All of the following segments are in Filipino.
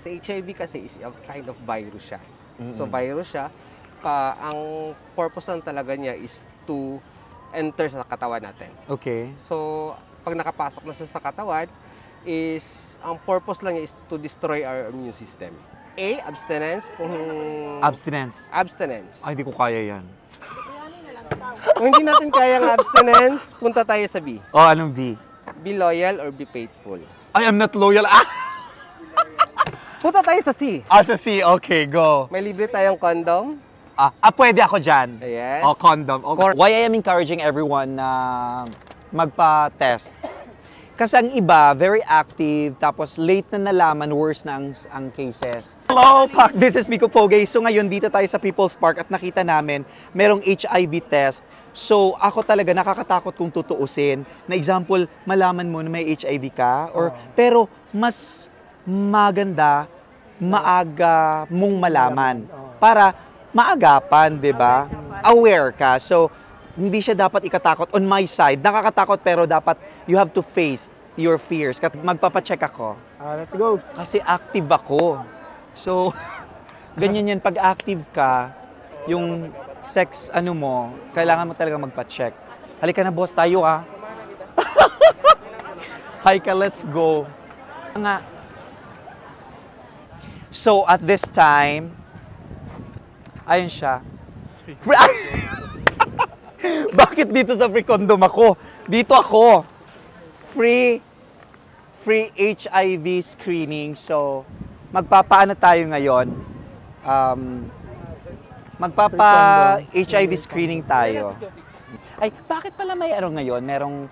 Sa HIV kasi is a kind of virus siya. So virus siya, ang purpose lang talaga niya is to enter sa katawan natin. Okay. So pag nakapasok na siya sa katawan, ang purpose lang niya is to destroy our immune system. A, abstinence. Abstinence. Ay, hindi ko kaya yan. Kung hindi natin kaya ng abstinence, punta tayo sa B. Oh, anong B? Be loyal or be faithful. I am not loyal. Ah! Punta tayo sa C. Sa C. Okay, go. May libre tayong condom. Pwede ako dyan. Yes. Condom. Okay. Why I am encouraging everyone na magpa-test? Kasi ang iba, very active, tapos late na nalaman, worse na ang cases. Hello, Pak! This is Miko Poge. So ngayon, dito tayo sa People's Park at nakita namin, merong HIV test. So ako talaga nakakatakot kung tutuusin. Na example, malaman mo na may HIV ka. Pero mas maganda, maaga mong malaman. Para maagapan, di ba? Aware ka. So, hindi siya dapat ikatakot. On my side, nakakatakot pero dapat you have to face your fears. Magpapacheck ako. Let's go. Kasi active ako. So, ganyan yan. Pag active ka, yung sex, kailangan mo talaga magpacheck. Halika na, boss, tayo Hi ka, let's go. So, at this time, ayun siya. Bakit dito sa free condom ako? Dito ako. Free HIV screening. So, magpapaano tayo ngayon? Magpapa-HIV screenning tayo. Ay, bakit pala may ngayon? Merong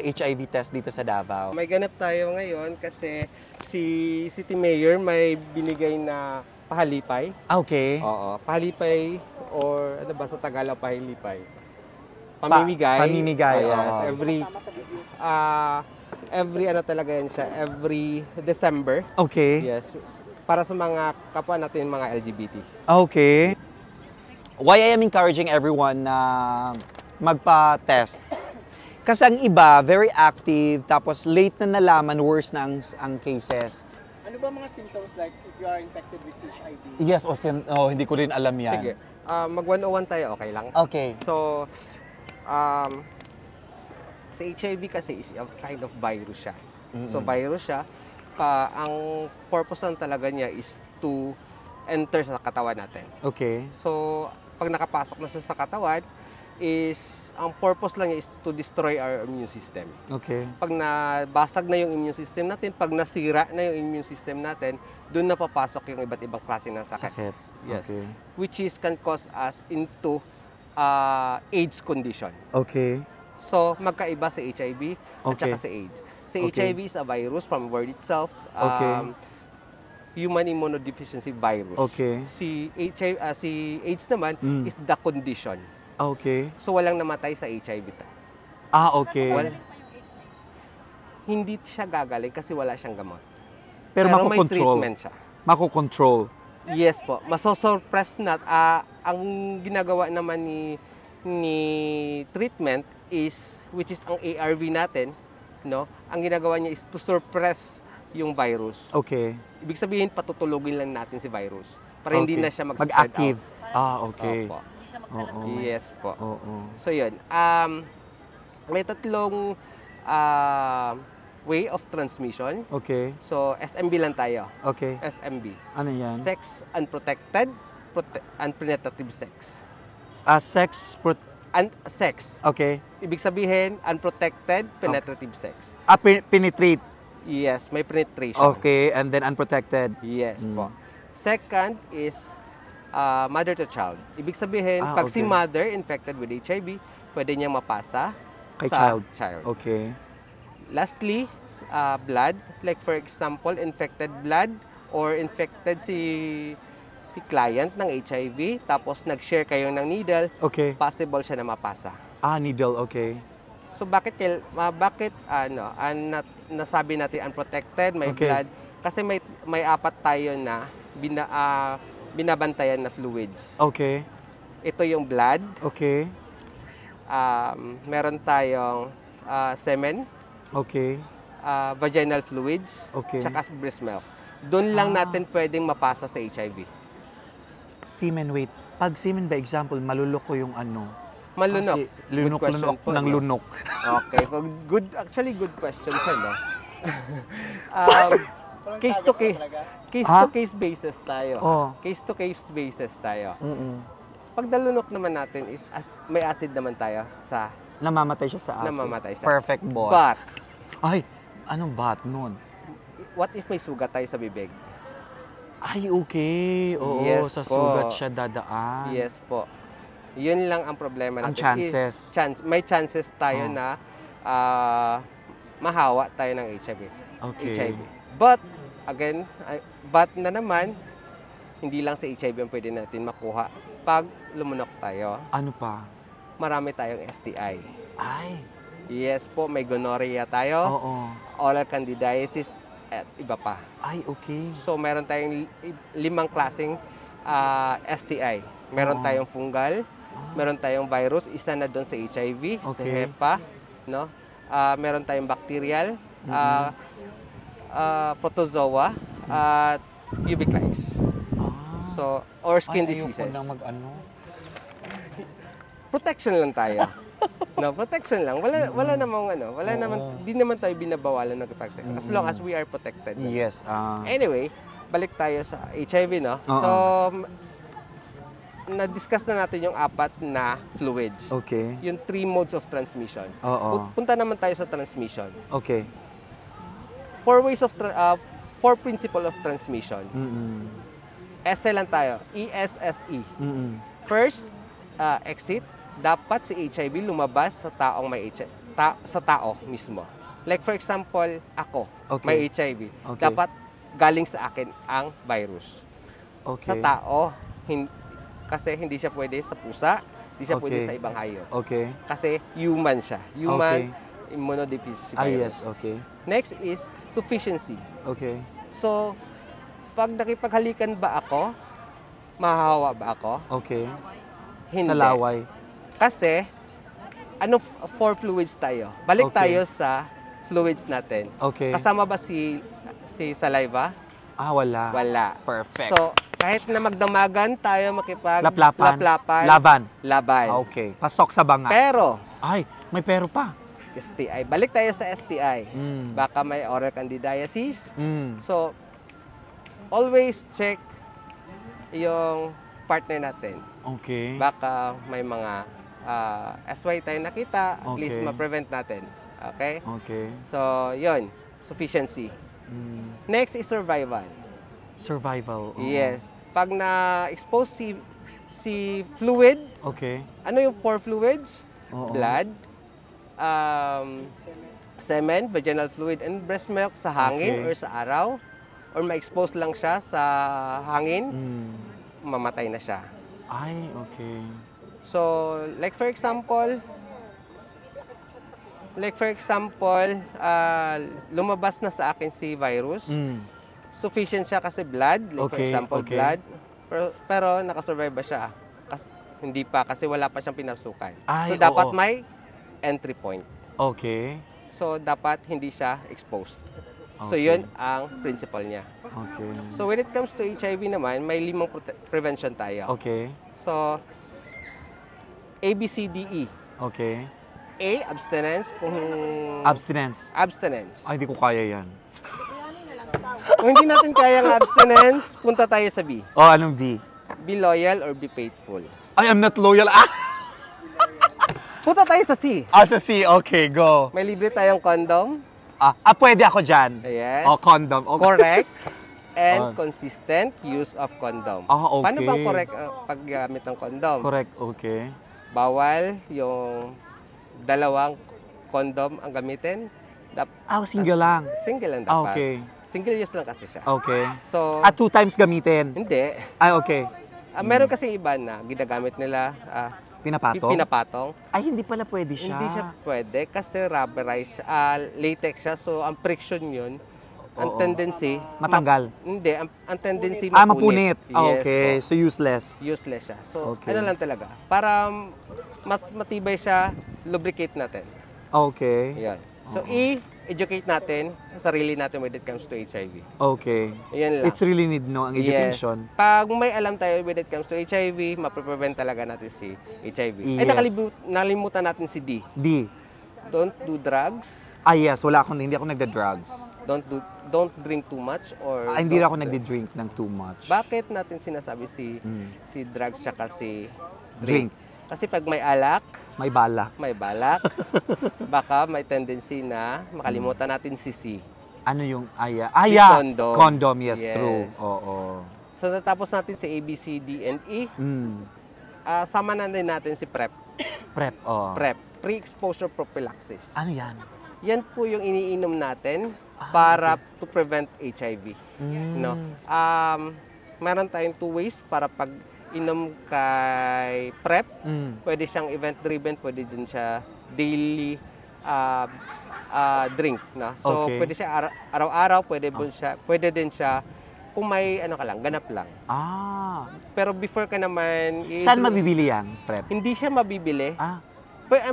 HIV test dito sa Davao. May ganap tayo ngayon kasi si City Mayor may binigay na pahalipay. Okay. Oo, pahalipay or ano ba sa Tagalog pahalipay? Pamimigay. Pamimigay. Yes, every talaga yan siya, every December. Okay. Yes, para sa mga kapwa natin mga LGBT. Okay. Why I am encouraging everyone na magpa-test? Kasi ang iba, very active, tapos late na nalaman, worse na ang cases. Ano ba mga symptoms like if you are infected with HIV? Yes, hindi ko rin alam yan. Sige, mag-101 tayo, okay lang? Okay. So, sa HIV kasi is a kind of virus siya. So virus siya, ang purpose lang talaga niya is to enter sa katawan natin. Okay. So, pag nakapasok na siya sa katawan, ang purpose lang niya is to destroy our immune system. Okay. Pag nabasag na yung immune system natin, pag nasira na yung immune system natin, doon na papasok yung iba't ibang klase ng sakit. Yes. Okay. Which can cause us into AIDS condition. Okay. So, magkaiba sa HIV at Okay. saka sa AIDS. Sa Okay. HIV is a virus from word itself. Okay. Human immunodeficiency virus. Okay. Si AIDS naman is the condition. Okay. So, walang namatay sa HIV. Okay. Hindi siya gagaling kasi wala siyang gamot. Pero may mako-control. treatment siya. Mako-control. Yes po. Masosurpress na. Ang ginagawa naman ni treatment is, which is ang ARV natin, no? Ang ginagawa niya is to suppress yung virus. Okay. Ibig sabihin, patutulugin lang natin si virus para hindi na siya mag-spread mag-active. out. Okay. Opo. Oo. Yes po. Oo. So yun, may tatlong way of transmission. Okay. So SMB lang tayo. Okay. SMB. Ano yan? Sex unprotected, unpenetrative sex. Sex. Okay. Ibig sabihin, unprotected, penetrative sex. Penetrate. Yes, may penetration. Okay, and then unprotected. Yes po. Second is mother to child. Ibig sabihin, pag si okay. mother infected with HIV, pwede niyang mapasa Kay sa child. child. Okay. Lastly, blood. Like for example, infected blood or infected si client ng HIV, tapos nag-share kayo ng needle, Okay. possible siya na mapasa. Needle, okay. So bakit nasabi natin unprotected, may Okay. blood? Kasi may apat tayo na binabantayan na fluids. Okay. Ito yung blood, Okay. meron tayong semen, Okay. vaginal fluids, Okay. tsaka breast milk. doon lang natin pwedeng mapasa sa HIV. Semen, wait. Pag semen ba, example, malulok ko yung ano? Malunok. Kasi lunok-lunok po, ng no? lunok. Okay. Actually, good question siya, no? Case to case. Case to case basis tayo. Oh. Case to case basis tayo. Mm-mm. Pag nalunok naman natin is may acid naman tayo sa Namamatay siya sa acid. Namamatay siya. Perfect, boss. But, Ay, anong but nun? what if may sugat tayo sa bibig? Ay, okay. Oo, Yes sa po. sugat siya dadaan. Yes po. Yun lang ang problema natin. Ang chances. May chances tayo Oh. na mahawa tayo ng HIV. Okay. HIV. But, again, but na naman, hindi lang sa HIV ang pwede natin makuha. Pag lumunok tayo, Ano pa? marami tayong STI. Ay, Yes po, may gonorrhea tayo, oo. oral candidiasis, at iba pa. Ay, okay. So, meron tayong 5 klaseng STI. Meron Oo. tayong fungal, meron tayong virus, isa na doon sa HIV, sa Okay. HEPA, no? Meron tayong bacterial, protozoa, at UBIC. So, or skin diseases. Ayoko na mag-ano. Protection lang tayo. No, protection lang. Wala namang Oo. di naman tayo binabawalan ng sex as long as we are protected. No? Yes. Anyway, balik tayo sa HIV, no? Oo. So, na-discuss na natin yung 4 na fluids. Okay. Yung 3 modes of transmission. Oo. Punta naman tayo sa transmission. Okay. 4 principle of transmission. Mm-mm. SE lang tayo. ESSE. Mm-mm. First, exit. Dapat si HIV lumabas sa taong may HIV. Sa tao mismo. Like for example, ako, Okay. may HIV. Okay. Dapat galing sa akin ang virus. Okay. Sa tao, kasi hindi siya pwede sa pusa, hindi siya pwede Okay. sa ibang hayop. Okay. Kasi human siya. Human immunodeficiency Ah, virus. yes. Okay. Next is sufficiency. Okay. So, pag nakipaghalikan ba ako, mahahawa ba ako? Okay. Hindi. Sa laway. Kasi, 4 fluids tayo? Balik Okay. tayo sa fluids natin. Okay. Kasama ba si saliva? Wala. Wala. Perfect. So, kahit na magdamagan tayo Laplapan. Laban. laban. Okay. Pasok sa banga. Pero, Ay, may pero pa. STI. Balik tayo sa STI. Mm. Baka may oral candidiasis. Mm. So, always check yung partner natin. Okay. Baka may mga SY tayo nakita, at least Okay. ma-prevent natin. Okay? Okay. So, yun. Sufficiency. Mm. Next is survival. Survival. Oo. Yes. Pag na-expose si fluid, Okay. ano yung 4 fluids? Oo. Blood, semen, vaginal fluid, and breast milk sa hangin Okay. or sa araw, or ma-expose lang siya sa hangin, Mm. mamatay na siya. Ay, okay. So, like for example, lumabas na sa akin si virus. Mm. Sufficient siya kasi blood, like for Okay, example, okay. blood. Pero nakasurvive ba siya? Hindi pa, kasi wala pa siyang pinasukan. Ay, So, dapat oo. may entry point. Okay. So, dapat hindi siya exposed. So, Okay. yun ang principle niya. Okay. So, when it comes to HIV naman, may 5 prevention tayo. Okay. So, ABCDE. Okay. A, abstinence. Abstinence. Ay, di ko kaya yan. Kung hindi natin kaya ng abstinence, punta tayo sa B. Oh, anong D? Be loyal or be faithful. I am not loyal. Ah! Punta tayo sa C. Sa C. Okay, go. May libre tayong condom. Pwede ako dyan. Yes. Condom. Okay. Correct. And Oh. consistent use of condom. Okay. Paano bang correct ang paggamit ng condom? Correct, okay. Bawal yung 2 condom ang gamitin. Single lang. Single lang dapat. Okay. Single use lang kasi siya. Okay. So, 2 times gamitin. hindi. Okay. Meron kasi iba na ginagamit nila Pinapatong? pinapatong. Ay, hindi pala pwede siya. Hindi siya pwede kasi rubberized, latex siya. So, ang friction yun, ang Oo. tendency... Matanggal? Hindi, ang tendency Mapunit. Yes, Okay. So, useless. useless siya. So, Okay. ano lang talaga. Para mas matibay siya, lubricate natin. Okay. Yan. So, E, educate natin sa sarili natin when it comes to HIV. Okay. Yan lang. It's really need, no, ang education. Yes. Pag may alam tayo when it comes to HIV, mapreprevent talaga natin si HIV. Ay, Yes. nakalimutan natin si D. D. Don't do drugs. Yes, hindi ako nagda-drugs. Don't drink too much or Hindi don't- ako nagdi-drink ng too much. Bakit natin sinasabi si drugs tsaka si Drink. Kasi pag may alak, May balak. baka may tendency na makalimutan natin si C. Ano yung aya? Si condom. Condom, yes, Yes. true. Oo. So natapos natin si A, B, C, D, and E. Sama na din natin si PrEP. Prep, PrEP, pre-exposure prophylaxis. Ano yan? Yan po yung iniinom natin para to prevent HIV. No? Meron tayong 2 ways para pag inom kay PrEP. Pwede siyang event-driven, pwede din siya daily drink. No? So, Okay. pwede siya araw-araw, pwede din siya kung may ano ka lang, ganap lang. Pero before ka naman... Saan mabibili yan, Prep? Hindi siya mabibili.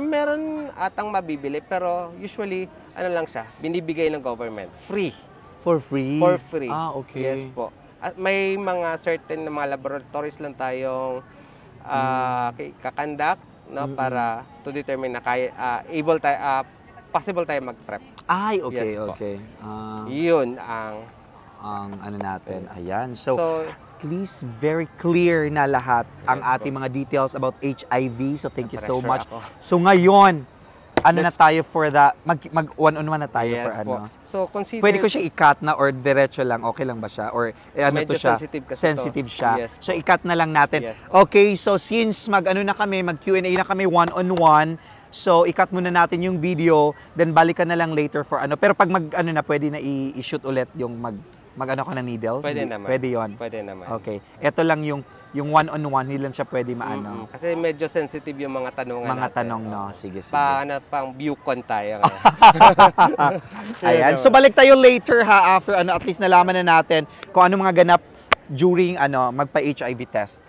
Meron atang mabibili, pero usually, ano lang siya, binibigay ng government. Free. For free? For free. Okay. Yes po. At may mga certain na mga laboratories lang tayong kakandak, no, para to determine na possible tayo mag-PrEP. Ay, okay, Yes po. okay. Yun ang... ano natin. Ayan. So, So, at least very clear na lahat ang ating mga details about HIV. So, thank you so Pressure much. ako. So, ngayon, ano na tayo for the, mag one-on-one na tayo yes for po. ano. So, consider... Pwede ko siya i-cut na or diretso lang, okay lang ba siya? Or ano Medyo to siya? sensitive kasi Sensitive to. siya. Yes So, i-cut na lang natin. Yes. Okay, so since mag-ano na kami, mag-Q&A na kami one-on-one, so i-cut muna natin yung video, then balikan na lang later for ano. Pero pag mag-ano na, pwede na i-shoot ulit yung mag-ano ka na needle? Pwede naman. Pwede yon. Pwede naman. Okay. Ito lang yung one-on-one, hindi lang siya pwede maano. Kasi medyo sensitive yung mga tanungan Mga natin. tanong, no? Sige, sige. Pang viewcon tayo. Ayan. So balik tayo later ha, after ano, at least nalaman na natin kung ano mga ganap during ano, magpa-HIV test.